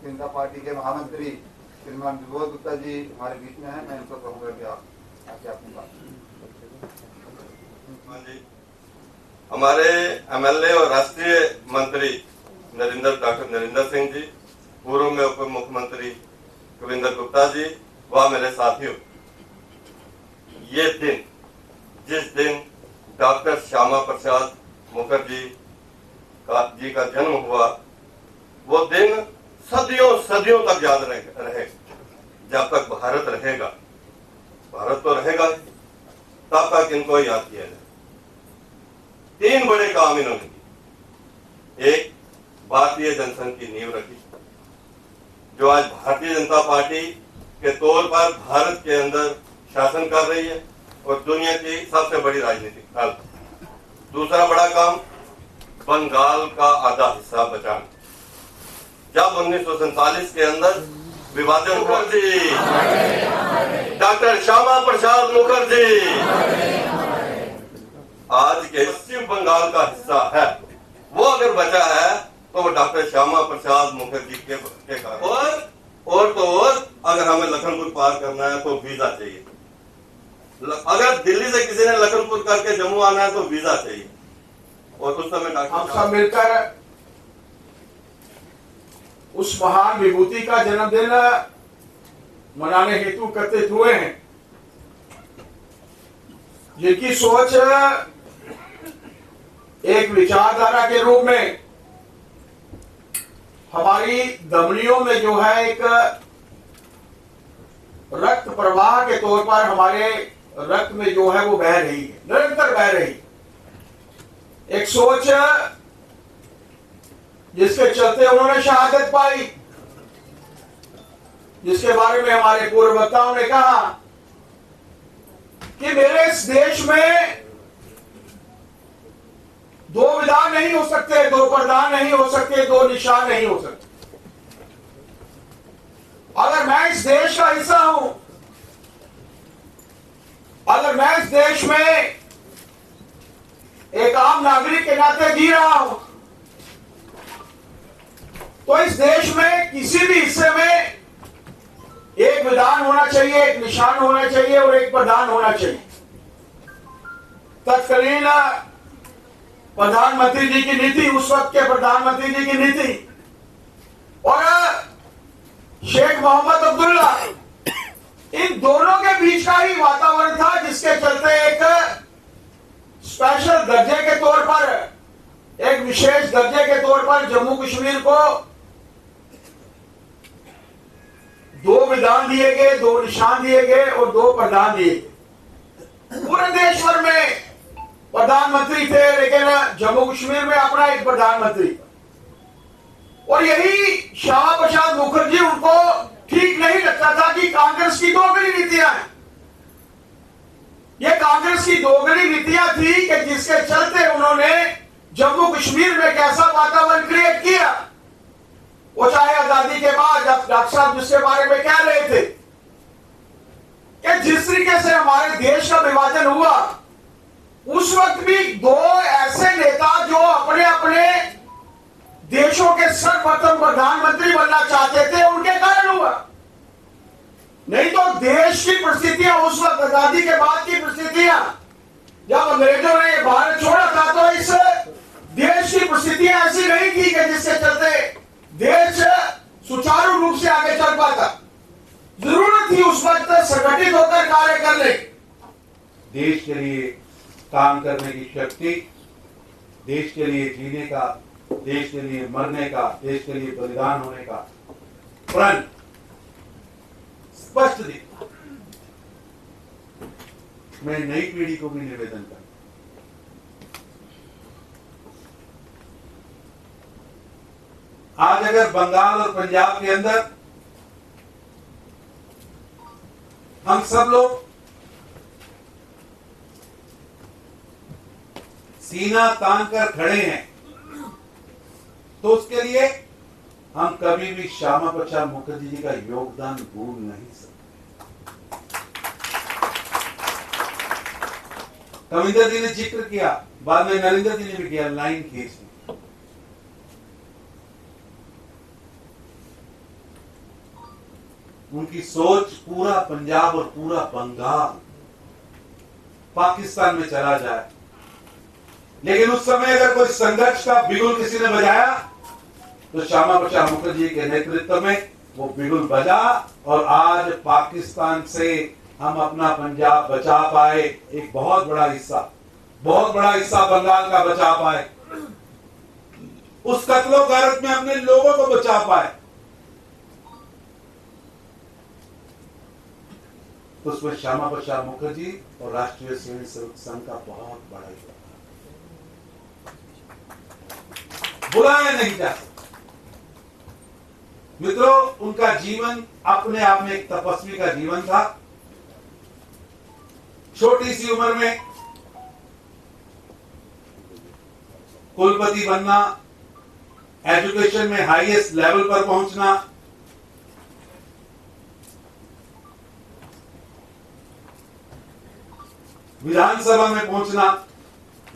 Bharatiya Janata party के महामंत्री श्रीमान विबोध गुप्ता जी हमारे बीच में हैं। मैं इनको कहूँगा कि आप आके अपनी बात। हाँ जी, हमारे एमएलए और राष्ट्रीय मंत्री डॉक्टर नरेंद्र सिंह जी, पूर्व में उप मुख्यमंत्री कविंदर गुप्ता जी व मेरे साथियों, ये दिन जिस दिन डॉक्टर श्यामा प्रसाद मुखर्जी जी का जन्म हुआ, वो दिन सदियों सदियों तक याद रहे। जब तक भारत रहेगा, भारत तो रहेगा, तब तक इनको याद किया जाए। 3 बड़े काम इन्होंने किए। एक, भारतीय जनसंघ की नींव रखी, जो आज भारतीय जनता पार्टी के तौर पर भारत के अंदर शासन कर रही है और दुनिया की सबसे बड़ी राजनीतिक दल। दूसरा बड़ा काम, बंगाल का आधा हिस्सा बचाना। जब 1947 के अंदर विभाजन मुखर्जी, डॉक्टर श्यामा प्रसाद मुखर्जी आज के पश्चिम बंगाल का हिस्सा है, वो अगर बचा है तो वो डॉक्टर श्यामा प्रसाद मुखर्जी के कारण। और तो और अगर हमें लखनपुर पार करना है तो वीजा चाहिए। अगर दिल्ली से किसी ने लखनपुर करके जम्मू आना है तो वीजा चाहिए। और उस समय हम सब मिलकर उस महान विभूति का जन्मदिन मनाने हेतु एकत्रित हुए हैं, जिनकी सोच एक विचारधारा के रूप में हमारी धमनियों में जो है एक रक्त प्रवाह के तौर पर हमारे रक्त में जो है वो बह रही है, निरंतर बह रही है। एक सोच जिसके चलते उन्होंने शहादत पाई, जिसके बारे में हमारे पूर्व वक्ताओं ने कहा कि मेरे इस देश में 2 विधान नहीं हो सकते, 2 प्रधान नहीं हो सकते, 2 निशान नहीं हो सकते। अगर मैं इस देश का हिस्सा हूं, अगर मैं इस देश में एक आम नागरिक के नाते जी रहा हूं, तो इस देश में किसी भी हिस्से में एक विधान होना चाहिए, एक निशान होना चाहिए और एक प्रधान होना चाहिए। तत्कालीन प्रधानमंत्री जी की नीति, उस वक्त के प्रधानमंत्री जी की नीति और शेख मोहम्मद अब्दुल्ला, इन दोनों के बीच का ही वातावरण था, जिसके चलते एक स्पेशल दर्जे के तौर पर, एक विशेष दर्जे के तौर पर जम्मू कश्मीर को 2 विधान दिए गए, 2 निशान दिए गए और 2 प्रधान दिए गए। पूरे देश भर में प्रधानमंत्री थे, लेकिन जम्मू कश्मीर में अपना एक प्रधानमंत्री। और यही श्यामा प्रसाद मुखर्जी, उनको ठीक नहीं लगता था कि कांग्रेस की दोगली नीतियां हैं। ये कांग्रेस की दोगली नीतियां थी कि जिसके चलते उन्होंने जम्मू कश्मीर में कैसा वातावरण क्रिएट किया, वो चाहे आजादी के बाद डॉक्टर साहब जिसके बारे में कह रहे थे कि जिस तरीके से हमारे देश का विभाजन हुआ, उस वक्त भी 2 ऐसे नेता जो अपने अपने देशों के सर्वप्रथम प्रधानमंत्री बनना चाहते थे, उनके कारण हुआ। नहीं तो देश की परिस्थितियां उस वक्त, आजादी के बाद की परिस्थितियां, जब अंग्रेजों ने भारत छोड़ा था, तो इस देश की परिस्थितियां ऐसी नहीं थी कि जिसके चलते देश सुचारू रूप से आगे चल पाता। जरूरत थी उस वक्त संगठित होकर कार्य करने, देश के लिए काम करने की शक्ति, देश के लिए जीने का, देश के लिए मरने का, देश के लिए बलिदान होने का प्रण स्पष्ट दिखता। मैं नई पीढ़ी को भी निवेदन करता, आज अगर बंगाल और पंजाब के अंदर हम सब लोग सीना तान कर खड़े हैं, तो उसके लिए हम कभी भी श्यामा प्रसाद मुखर्जी जी का योगदान भूल नहीं सकते। कविंदर जी ने जिक्र किया, बाद में नरेंद्र जी ने भी किया, लाइन खींच ली। उनकी सोच पूरा पंजाब और पूरा बंगाल पाकिस्तान में चला जाए। लेकिन उस समय अगर कोई संघर्ष का बिगुल किसी ने बजाया तो श्यामा प्रसाद मुखर्जी के नेतृत्व में वो बिगुल बजा और आज पाकिस्तान से हम अपना पंजाब बचा पाए। एक बहुत बड़ा हिस्सा बंगाल का बचा पाए। उस कत्लो गारत में अपने लोगों को बचा पाए। तो उसमें श्यामा प्रसाद मुखर्जी और राष्ट्रीय स्वयं सेवक संघ का बहुत बड़ा योगदान, बुलाया नहीं जा सकता। मित्रों, उनका जीवन अपने आप में एक तपस्वी का जीवन था। छोटी सी उम्र में कुलपति बनना, एजुकेशन में हाईएस्ट लेवल पर पहुंचना, विधानसभा में पहुंचना,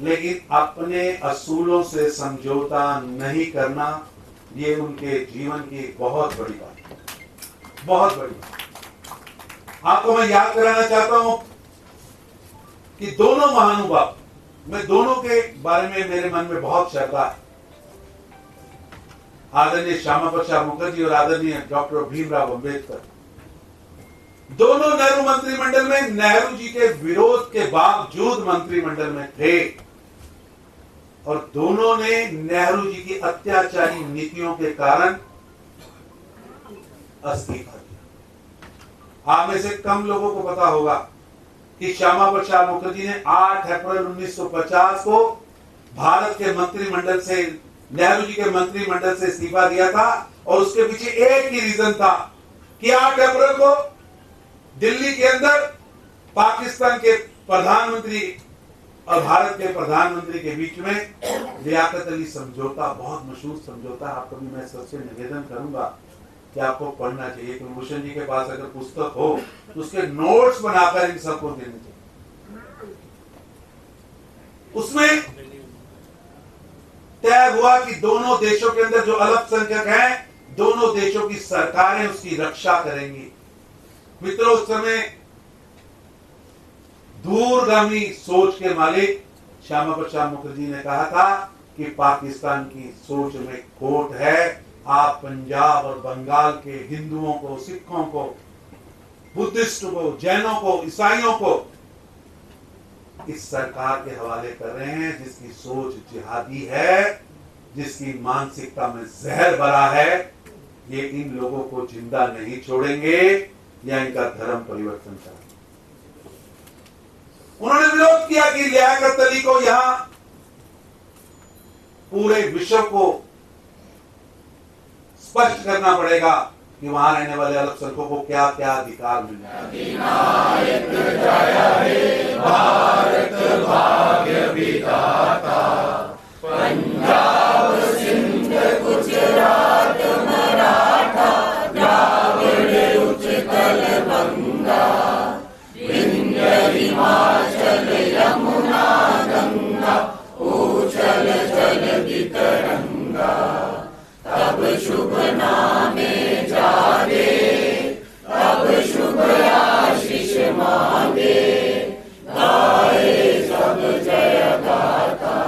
लेकिन अपने असूलों से समझौता नहीं करना, ये उनके जीवन की बहुत बड़ी बात है, बहुत बड़ी बात। आपको मैं याद कराना चाहता हूं कि दोनों महानुभाव, मैं दोनों के बारे में मेरे मन में बहुत श्रद्धा है। आदरणीय श्यामा प्रसाद मुखर्जी और आदरणीय डॉक्टर भीमराव अंबेडकर दोनों नेहरू मंत्रिमंडल में नेहरू जी के विरोध के बावजूद मंत्रिमंडल में थे और दोनों ने नेहरू जी की अत्याचारी नीतियों के कारण इस्तीफा दिया। आप में से कम लोगों को पता होगा कि श्यामा प्रसाद मुखर्जी ने 8 अप्रैल 1950 को भारत के मंत्रिमंडल से, नेहरू जी के मंत्रिमंडल से इस्तीफा दिया था और उसके पीछे एक ही रीजन था कि 8 अप्रैल को दिल्ली के अंदर पाकिस्तान के प्रधानमंत्री और भारत के प्रधानमंत्री के बीच में लियाकत अली समझौता, बहुत मशहूर समझौता, आपको भी मैं सबसे निवेदन करूंगा कि आपको पढ़ना चाहिए। कुलभूषण जी के पास अगर पुस्तक हो तो उसके नोट्स बनाकर इन सबको देने चाहिए। उसमें तय हुआ कि दोनों देशों के अंदर जो अल्पसंख्यक हैं, दोनों देशों की सरकारें उसकी रक्षा करेंगी। मित्रों, उस समय दूरगामी सोच के मालिक श्यामा प्रसाद मुखर्जी ने कहा था कि पाकिस्तान की सोच में खोट है। आप पंजाब और बंगाल के हिंदुओं को, सिखों को, बुद्धिस्ट को, जैनों को, ईसाइयों को इस सरकार के हवाले कर रहे हैं जिसकी सोच जिहादी है, जिसकी मानसिकता में जहर भरा है। ये इन लोगों को जिंदा नहीं छोड़ेंगे या इनका धर्म परिवर्तन करेंगे। उन्होंने विरोध किया कि लियाकत अली को यहां पूरे विश्व को स्पष्ट करना पड़ेगा कि वहां रहने वाले अल्पसंख्यकों को क्या क्या अधिकार मिल भारत भाग्य विधाता, पंजाब सिंध गुजरात मराठा द्राविड़ उत्कल बंगा, विंध्य हिमाचल यमुना गंगा, ऊचल जल तरंगा, तब शुभ नामे जागे, तब शुभ आशीष मांगे, गाए सब जय गाथा,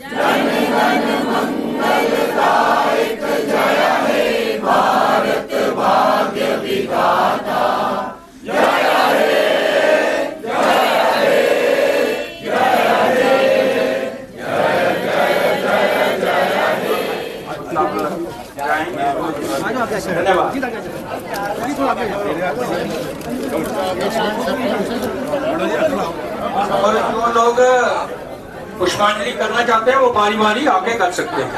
जन गण मंगल दायक जय हे भारत भाग्य विधाता, जय हे जय हे जय हे जय जय जय जय हे। धन्यवाद। और जो लोग पुष्पांजलि करना चाहते हैं वो बारी बारी आके कर सकते हैं।